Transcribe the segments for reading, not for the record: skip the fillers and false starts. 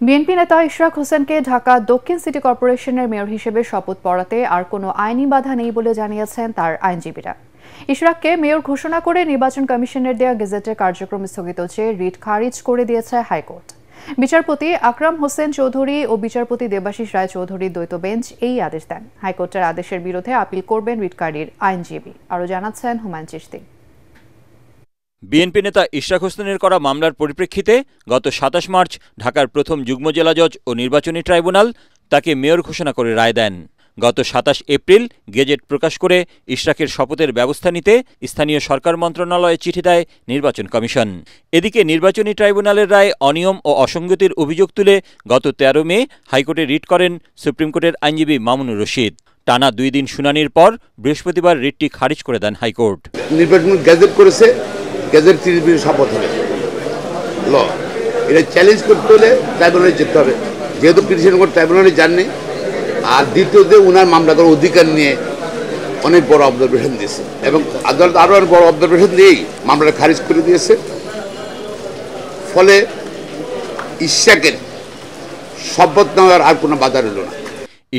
BNP নেতা ইশরাক হোসেনকে ঢাকা দক্ষিণ সিটি কর্পোরেশনের মেয়র হিসেবে শপথ পড়াতে আর কোনো আইনি বাধা নেই বলে জানিয়েছেন তার আইনজীবীরা। ইশরাককে মেয়র ঘোষণা করে নির্বাচন কমিশনের দেওয়া গেজেটের কার্যক্রম স্থগিত চেয়ে রিট খারিজ করে দিয়েছে হাইকোর্ট। বিচারপতি আকরাম হোসেন চৌধুরী ও বিচারপতি দেবাশিস রায় চৌধুরীর দ্বৈত বেঞ্চ এই আদেশ দেন। হাইকোর্টের আদেশের বিরুদ্ধে আপিল করবেন রিটকারীর আইনজীবী। আরও জানাচ্ছেন হুমায়ুন চিশতি। বিএনপি নেতা ইশরাক হোসেনের করা মামলার পরিপ্রেক্ষিতে গত ২৭ মার্চ ঢাকার প্রথম যুগ্ম জেলা জজ ও নির্বাচনী ট্রাইব্যুনাল তাকে মেয়র ঘোষণা করে রায় দেন। গত ২৭ এপ্রিল গেজেট প্রকাশ করে ইশরাকের শপথের ব্যবস্থা নিতে স্থানীয় সরকার মন্ত্রণালয়ে চিঠি দেয় নির্বাচন কমিশন। এদিকে নির্বাচনী ট্রাইব্যুনালের রায়ে অনিয়ম ও অসঙ্গতির অভিযোগ তুলে গত ১৩ মে হাইকোর্টে রিট করেন সুপ্রিম কোর্টের আইনজীবী মামুনুর রশিদ। টানা ২ দিন শুনানির পর বৃহস্পতিবার রিটটি খারিজ করে দেন হাইকোর্ট। নির্বাচন গেজেট করেছে, গেজেট ৩০ দিন শপথ হবে ল, এটা চ্যালেঞ্জ করতে হলে ট্রাইব্যুনালে যেতে হবে, যেহেতু পিটিশন কোর্ট ট্রাইব্যুনালে যাননি। আর দ্বিতীয়তে ওনার মামলা করার অধিকার নিয়ে অনেক বড় অবজারভেশন দিয়েছে এবং আদালত আরও অনেক বড় অবজারভেশন দিয়েই মামলাটা খারিজ করে দিয়েছে। ফলে ইশরাকের শপথ নেওয়ার আর কোনো বাধা রইল না।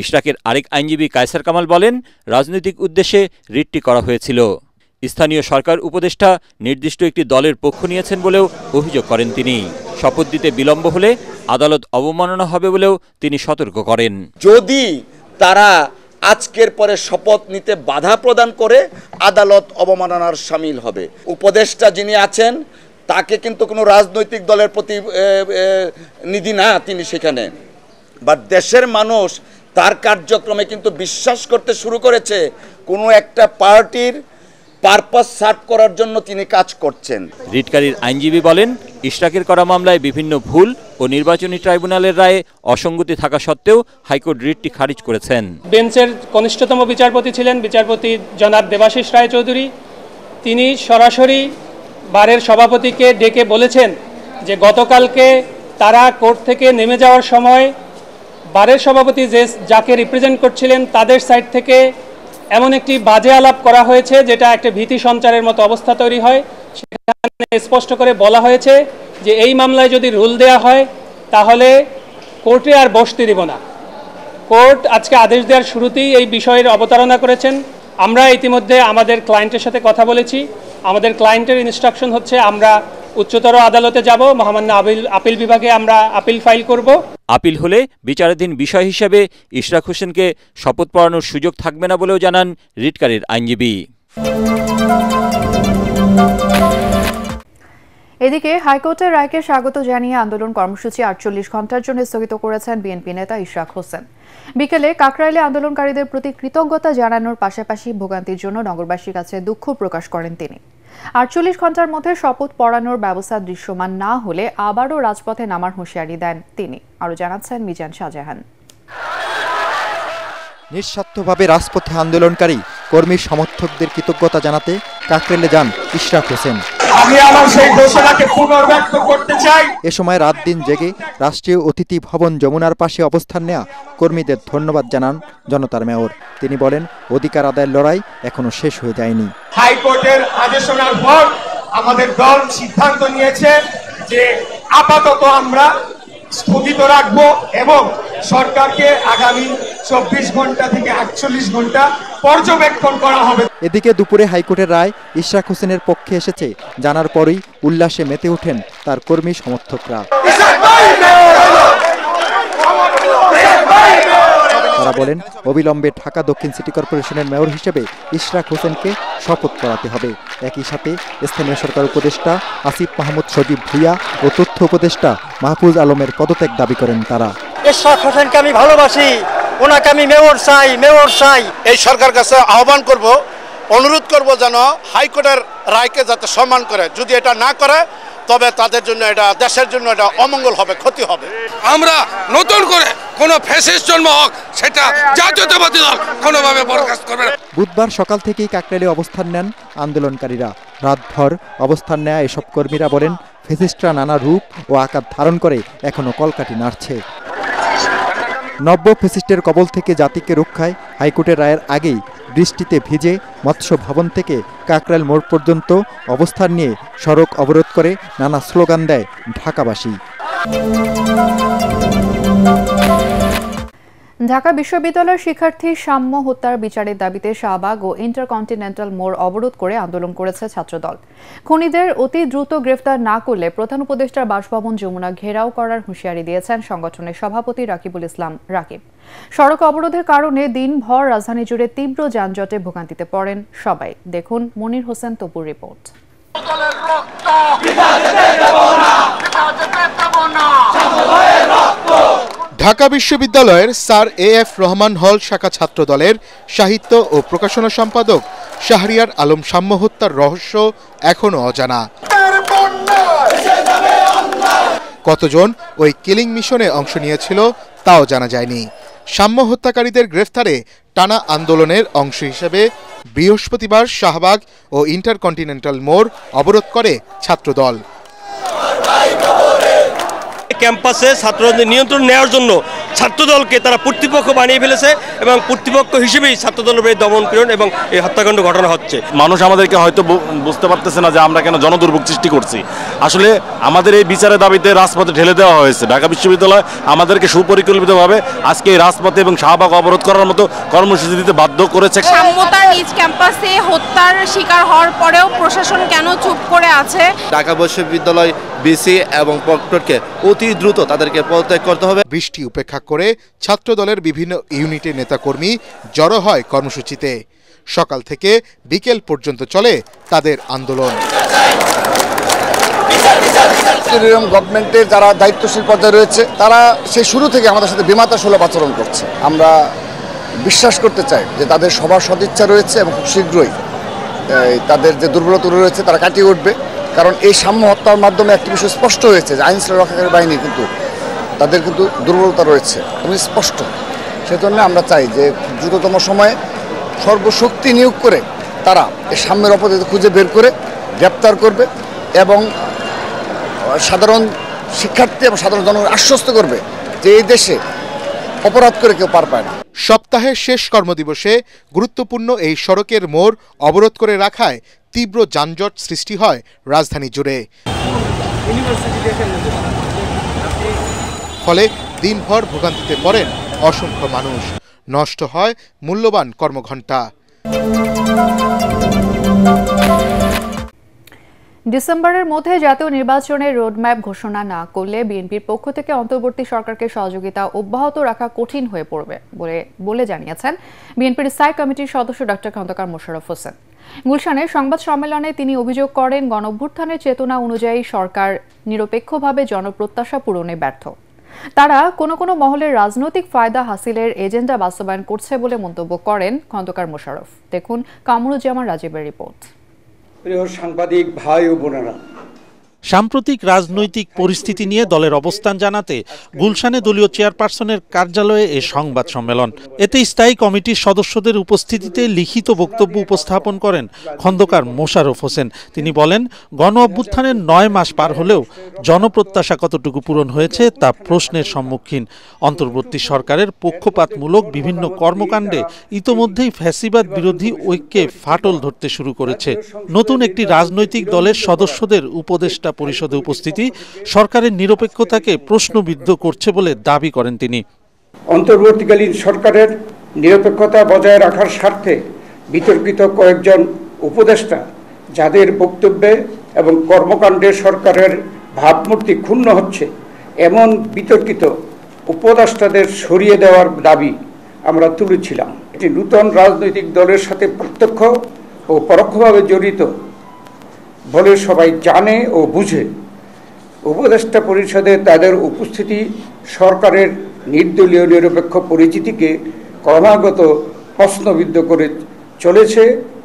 ইশরাকের আরেক আইনজীবী কায়সার কামাল বলেন, রাজনৈতিক উদ্দেশ্যে রিটটি করা হয়েছিল। স্থানীয় সরকার উপদেষ্টা নির্দিষ্ট একটি দলের পক্ষ নিয়েছেন বলেও অভিযোগ করেন তিনি। শপথ দিতে বিলম্ব হলে আদালত অবমাননা হবে বলেও তিনি সতর্ক করেন। যদি তারা আজকের পরে শপথ নিতে বাধা প্রদান করে আদালত অবমাননার শামিল হবে। উপদেষ্টা যিনি আছেন তাকে কিন্তু কোনো রাজনৈতিক দলের প্রতিনিধি না তিনি সেখানে, বাট দেশের মানুষ তার কার্যক্রমে কিন্তু বিশ্বাস করতে শুরু করেছে কোনো একটা পার্টির পারপাস সার্ভ করার জন্য তিনি কাজ করছেন। রিটকারীর আইনজীবী বলেন, ইশরাকের করা মামলায় বিভিন্ন ভুল ও নির্বাচনী ট্রাইব্যুনালের রায়ে অসঙ্গতি থাকা সত্ত্বেও হাইকোর্ট রিটটি খারিজ করেছেন। বেঞ্চের কনিষ্ঠতম বিচারপতি ছিলেন বিচারপতি জনাব দেবাশিস রায় চৌধুরী। তিনি সরাসরি বারের সভাপতিকে ডেকে বলেছেন যে গতকালকে তারা কোর্ট থেকে নেমে যাওয়ার সময় বারের সভাপতি যাকে রিপ্রেজেন্ট করছিলেন তাদের সাইড থেকে এমন একটি বাজে আলাপ করা হয়েছে যেটা একটা ভীতি সঞ্চারের মতো অবস্থা তৈরি হয়। সেখানে স্পষ্ট করে বলা হয়েছে যে এই মামলায় যদি রুল দেয়া হয় তাহলে কোর্টে আর বসতে দিব না। কোর্ট আজকে আদেশ দেওয়ার শুরুতেই এই বিষয়ের অবতারণা করেছেন। আমরা ইতিমধ্যে আমাদের ক্লায়েন্টের সাথে কথা বলেছি। আমাদের ক্লায়েন্টের ইনস্ট্রাকশন হচ্ছে আমরা উচ্চতর আদালতে যাব, মহামান্য আপিল বিভাগে আমরা আপিল ফাইল করব। আপিল হলে বিচারাধীন বিষয় হিসেবে ইশরাক হোসেনকে শপথ পড়ানোর সুযোগ থাকবে না বলেও জানান রিটকারীর আইনজীবী। এদিকে হাইকোর্টের রায়কে স্বাগত জানিয়ে আন্দোলন কর্মসূচি ৪৮ ঘণ্টার জন্য স্থগিত করেছেন বিএনপি নেতা ইশরাক হোসেন। বিকেলে কাকরাইলে আন্দোলনকারীদের প্রতি কৃতজ্ঞতা জানানোর পাশাপাশি ভোগান্তির জন্য নগরবাসীর কাছে দুঃখ প্রকাশ করেন তিনি। ৪৮ ঘণ্টার মধ্যে শপথ পড়ানোর ব্যবস্থা দৃশ্যমান না হলে আবারও রাজপথে নামার হুঁশিয়ারি দেন তিনি। আরও জানাচ্ছেন মিজান শাহজাহান। নিঃস্বার্থভাবে রাজপথে আন্দোলনকারী কর্মী সমর্থকদের কৃতজ্ঞতা জানাতে কাকরাইলে যান ইশরাক হোসেন। আমি আমার সেই ঘোষণাকে পুনর্ব্যক্ত করতে চাই। এ সময় রাত দিন জেগে রাষ্ট্রীয় অতিথি ভবন যমুনার পাশে অবস্থান নেওয়া কর্মীদের ধন্যবাদ জানান জনতার মেয়র। তিনি বলেন, অধিকার আদায়ের লড়াই এখনো শেষ হয়ে যায়নি। হাইকোর্টের আদেশনার পর আমাদের দল সিদ্ধান্ত নিয়েছে যে আপাতত আমরা স্থগিত রাখবো এবং সরকারকে আগামী ২৪ ঘন্টা থেকে ৪৮ ঘন্টা পর্যবেক্ষণ করা হবে। এদিকে দুপুরে হাইকোর্টের রায় ইশরাক হোসেনের পক্ষে এসেছে জানার পরই উল্লাসে মেতে ওঠেন তার কর্মী সমর্থকরা। তারা বলেন, অবিলম্বে ঢাকা দক্ষিণ সিটি কর্পোরেশনের মেয়র হিসেবে ইশরাক হোসেনকে শপথ করাতে হবে। একই সাথে স্থানীয় সরকার উপদেষ্টা আসিফ মাহমুদ সজীব ভুইয়া ও তথ্য উপদেষ্টা মাহফুজ আলমের পদত্যাগ দাবি করেন তারা। ইশরাক হোসেনকে আমি ভালোবাসি, ওনাকে আমি মেয়র চাই। এই সরকার কাছে আহ্বান করব, অনুরোধ করব যেন হাইকোর্টের রায়কে যাতে সম্মান করে। যদি এটা না করে তবে তাদের জন্য এটা দেশের জন্য এটা অমঙ্গল হবে, ক্ষতি হবে। আমরা নতুন করে কোনো ফ্যাসিস্ট জন্ম হোক সেটা জাতীয়তাবাদী দল কোনোভাবে বরখাস্ত করবে না। বুধবার সকাল থেকেই কাকরাইলে অবস্থান নেন আন্দোলনকারীরা। রাতভর অবস্থান নেয়া এসব কর্মীরা বলেন, ফ্যাসিস্টরা নানা রূপ ও আকার ধারণ করে এখনো কলকাঠি নাড়ছে। নব্য ফ্যাসিস্টের কবল থেকে জাতিকে রক্ষায় হাইকোর্টের রায়ের আগেই বৃষ্টিতে ভিজে মৎস্য ভবন থেকে কাকরাইল মোড় পর্যন্ত অবস্থান নিয়ে সড়ক অবরোধ করে নানা স্লোগান দেয় ঢাকাবাসী। ঢাকা বিশ্ববিদ্যালয়ের শিক্ষার্থী সাম্য হত্যার বিচারের দাবিতে শাহবাগ ও ইন্টারকন্টিনেন্টাল মোড় অবরোধ করে আন্দোলন করেছে ছাত্রদল। খুনিদের অতি দ্রুত গ্রেফতার না করলে প্রধান উপদেষ্টার বাসভবন যমুনা ঘেরাও করার হুঁশিয়ারি দিয়েছেন সংগঠনের সভাপতি রাকিবুল ইসলাম রাকিব। সড়ক অবরোধের কারণে দিনভর রাজধানী জুড়ে তীব্র যানজটে ভোগান্তিতে পড়েন সবাই। দেখুন মনির হোসেন তপুর রিপোর্ট। ঢাকা বিশ্ববিদ্যালয়ের স্যার এএফ রহমান হল শাখা ছাত্রদলের সাহিত্য ও প্রকাশনা সম্পাদক শাহরিয়ার আলম সাম্য হত্যার রহস্য এখনো অজানা। কতজন ওই কিলিং মিশনে অংশ নিয়েছিল তাও জানা যায়নি। সাম্য হত্যাকারীদের গ্রেফতারে টানা আন্দোলনের অংশ হিসেবে বৃহস্পতিবার শাহবাগ ও ইন্টারকন্টিনেন্টাল মোড় অবরোধ করে ছাত্রদল। ক্যাম্পাসে ছাত্রদের নিয়ন্ত্রণ নেওয়ার জন্য ছাত্রদলকে তারা কর্তৃপক্ষ বানিয়ে ফেলেছে এবং কর্তৃপক্ষ হিসেবেই ছাত্রদলের উপরে দমন পীড়ন এবং এই হত্যাকাণ্ড ঘটনা হচ্ছে। মানুষ আমাদেরকে হয়তো বুঝতে পারতেছে না যে আমরা কেন জনদুর্ভোগ সৃষ্টি করছি। আসলে আমাদের এই বিচারের দাবিতে রাজপথে ঠেলে দেওয়া হয়েছে। ঢাকা বিশ্ববিদ্যালয় আমাদেরকে সুপরিকল্পিতভাবে আজকে এই রাজপথে এবং শাহবাগ অবরোধ করার মতো কর্মসূচি দিতে বাধ্য করেছে। সাম্যতার নিজ ক্যাম্পাসে হত্যার শিকার হওয়ার পরেও প্রশাসন কেন চুপ করে আছে? ঢাকা বিশ্ববিদ্যালয় বিসি এবং প্রক্টরকে অতি দ্রুত তাদেরকে পদত্যাগ করতে হবে। বৃষ্টি উপেক্ষা করে ছাত্রদলের বিভিন্ন ইউনিটের নেতাকর্মী জড়ো হয় কর্মসূচিতে। সকাল থেকে বিকেল পর্যন্ত চলে তাদের আন্দোলন। গভর্নমেন্টের যারা দায়িত্বশীল পর্যায়ে রয়েছে তারা সেই শুরু থেকে আমাদের সাথে বিমাতা সুলভ আচরণ করছে। আমরা বিশ্বাস করতে চাই যে তাদের সবার সদিচ্ছা রয়েছে এবং খুব শীঘ্রই তাদের যে দুর্বলতা রয়েছে তারা কাটিয়ে উঠবে। কারণ এই সাম্য হত্যার মাধ্যমে একটি বিষয় স্পষ্ট হয়েছে যে আইন শৃঙ্খলা রক্ষাকারী বাহিনী কিন্তু তাদের কিন্তু দুর্বলতা রয়েছে এবং স্পষ্ট। সেজন্য আমরা চাই যে দ্রুততম সময়ে সর্বশক্তি নিয়োগ করে তারা এই সাম্যের অপরাধ খুঁজে বের করে গ্রেপ্তার করবে এবং সাধারণ শিক্ষার্থী এবং সাধারণ জনগণ আশ্বস্ত করবে যে এই দেশে অপরাধ করে কেউ পার পায় না। সপ্তাহের শেষ কর্মদিবসে গুরুত্বপূর্ণ এই সড়কের মোড় অবরোধ করে রাখায় তীব্র যানজট সৃষ্টি হয় রাজধানী জুড়ে। ফলে দিনভর ভোগান্তিতে পড়েন অসংখ্য মানুষ। নষ্ট হয় মূল্যবান কর্মঘণ্টা। ডিসেম্বরের মধ্যে জাতীয় নির্বাচনের রোডম্যাপ ঘোষণা না করলে বিএনপির পক্ষ থেকে অন্তর্বর্তী সরকারকে সহযোগিতা অব্যাহত রাখা কঠিন হয়ে পড়বে বলে জানিয়েছেন বিএনপির স্থায়ী কমিটির সদস্য ডক্টর খন্দকার মোশাররফ হোসেন। গুলশানে সংবাদ সম্মেলনে তিনি অভিযোগ করেন, গণঅভ্যুত্থানের চেতনা অনুযায়ী সরকার নিরপেক্ষভাবে জনপ্রত্যাশা পূরণে ব্যর্থ। তারা কোনো কোনো মহলের রাজনৈতিক ফায়দা হাসিলের এজেন্ডা বাস্তবায়ন করছে বলে মন্তব্য করেন খন্দকার মোশাররফ। দেখুন কামরুজ্জামান রাজীবের রিপোর্ট। প্রিয় সাংবাদিক ভাই ও বোনেরা, সাম্প্রতিক রাজনৈতিক পরিস্থিতি নিয়ে দলের অবস্থান জানাতে গুলশানে দলীয় চেয়ারপারসনের কার্যালয়ে এ সংবাদ সম্মেলন। এতে স্থায়ী কমিটির সদস্যদের উপস্থিতিতে লিখিত বক্তব্য উপস্থাপন করেন খন্দকার মোশাররফ হোসেন। তিনি বলেন, গণ অভ্যুত্থানের 9 মাস পার হলেও জনপ্রত্যাশা কতটুকু পূরণ হয়েছে তা প্রশ্নের সম্মুখীন। অন্তর্বর্তী সরকারের পক্ষপাতমূলক বিভিন্ন কর্মকাণ্ডে ইতোমধ্যেই ফ্যাসিবাদ বিরোধী ঐক্যে ফাটল ধরতে শুরু করেছে। নতুন একটি রাজনৈতিক দলের সদস্যদের উপদেষ্টা পরিষদে উপস্থিতি সরকারের নিরপেক্ষতাকে প্রশ্নবিদ্ধ করছে বলে দাবি করেন তিনি। অন্তর্বর্তীকালীন সরকারের নিরপেক্ষতা বজায় রাখার স্বার্থে বিতর্কিত কয়েকজন উপদেষ্টা যাদের বক্তব্যে এবং কর্মকাণ্ডে সরকারের ভাবমূর্তি ক্ষুণ্ণ হচ্ছে, এমন বিতর্কিত উপদেষ্টাদের সরিয়ে দেওয়ার দাবি আমরা তুলেছিলাম। একটি নূতন রাজনৈতিক দলের সাথে প্রত্যক্ষ ও পরোক্ষভাবে জড়িত বলে সবাই জানে ও বুঝে। উপদেষ্টা পরিষদে তাদের উপস্থিতি সরকারের নির্দলীয় নিরপেক্ষ পরিচিতিকে ক্রমাগত প্রশ্নবিদ্ধ করে চলেছে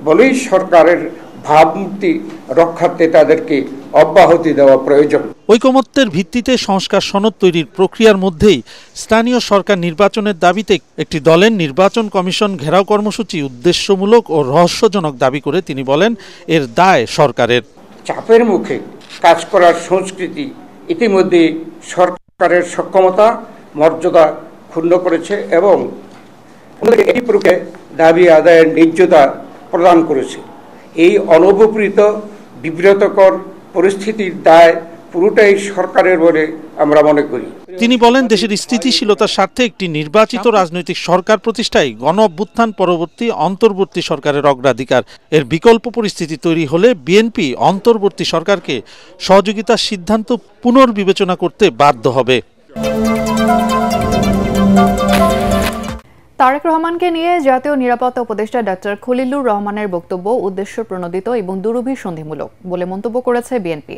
বলেই সরকারের ভাবমূর্তি রক্ষার্থে তাদেরকে অব্যাহতি দেওয়া প্রয়োজন। ঐকমত্যের ভিত্তিতে সংস্কার সনদ তৈরির প্রক্রিয়ার মধ্যেই স্থানীয় সরকার নির্বাচনের দাবিতে একটি দলের নির্বাচন কমিশন ঘেরাও কর্মসূচি উদ্দেশ্যমূলক ও রহস্যজনক দাবি করে তিনি বলেন, এর দায় সরকারের। চাপের মুখে কাজ করার সংস্কৃতি ইতিমধ্যে সরকারের সক্ষমতা, মর্যাদা ক্ষুণ্ণ করেছে এবং এই প্রক্রিয়ায় দাবি আদায়ের ন্যায্যতা প্রদান করেছে। এই অনবপ্রীত বিব্রতকর পরিস্থিতির দায় পুরোটাই সরকারের বলে আমরা মনে করি। তিনি বলেন, দেশের স্থিতিশীলতার স্বার্থে একটি নির্বাচিত রাজনৈতিক সরকার প্রতিষ্ঠায় গণ অভ্যুত্থান পরবর্তী অন্তর্বর্তী সরকারের অগ্রাধিকার। এর বিকল্প পরিস্থিতি তৈরি হলে বিএনপি অন্তর্বর্তী সরকারকে সহযোগিতার সিদ্ধান্ত পুনর্বিবেচনা করতে বাধ্য হবে। তারেক রহমানকে নিয়ে জাতীয় নিরাপত্তা উপদেষ্টা ডক্টর খলিলুর রহমানের বক্তব্য উদ্দেশ্য প্রণোদিত এবং দুরভিসন্ধিমূলক বলে মন্তব্য করেছে বিএনপি।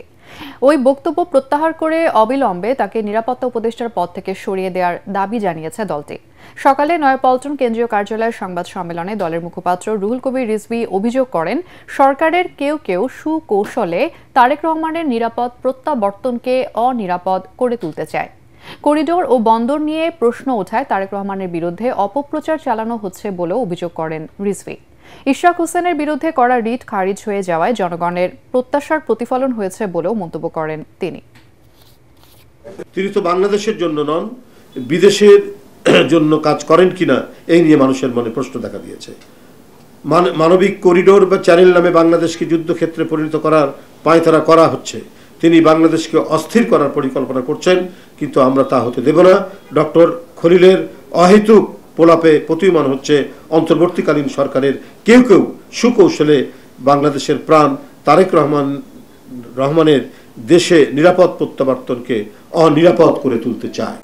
ওই বক্তব্য প্রত্যাহার করে অবিলম্বে তাকে নিরাপত্তা উপদেষ্টার পদ থেকে সরিয়ে দেওয়ার দাবি জানিয়েছে দলটি। সকালে নয়াপল্টন কেন্দ্রীয় কার্যালয়ের সংবাদ সম্মেলনে দলের মুখপাত্র রুহুল কবির রিজভী অভিযোগ করেন, সরকারের কেউ কেউ সুকৌশলে তারেক রহমানের নিরাপদ প্রত্যাবর্তনকে অনিরাপদ করে তুলতে চায়। করিডোর ও বন্দর নিয়ে প্রশ্ন ওঠায় তারেক রহমানের বিরুদ্ধে অপপ্রচার চালানো হচ্ছে বলেও অভিযোগ করেন রিজভী। ইশরাক হোসেনের বিরুদ্ধে করা রিট খারিজ হয়ে যাওয়ায় জনগণের প্রত্যাশার প্রতিফলন হয়েছে বলেও মন্তব্য করেন তিনি। তিনি তো বাংলাদেশের জন্য নন, বিদেশের জন্য কাজ করেন কিনা এই নিয়ে মানুষের মনে প্রশ্ন দেখা দিয়েছে। মানবিক করিডোর বা চ্যানেল নামে বাংলাদেশকে যুদ্ধক্ষেত্রে পরিণত করার পায়তারা করা হচ্ছে। তিনি বাংলাদেশকে অস্থির করার পরিকল্পনা করছেন, কিন্তু আমরা তা হতে দেব না। ডক্টর খলিলের অহেতুক পোলাপে প্রতীয়মান হচ্ছে অন্তর্বর্তীকালীন সরকারের কেউ কেউ সুকৌশলে বাংলাদেশের প্রাণ তারেক রহমানের দেশে নিরাপদ প্রত্যাবর্তনকে অনিরাপদ করে তুলতে চায়।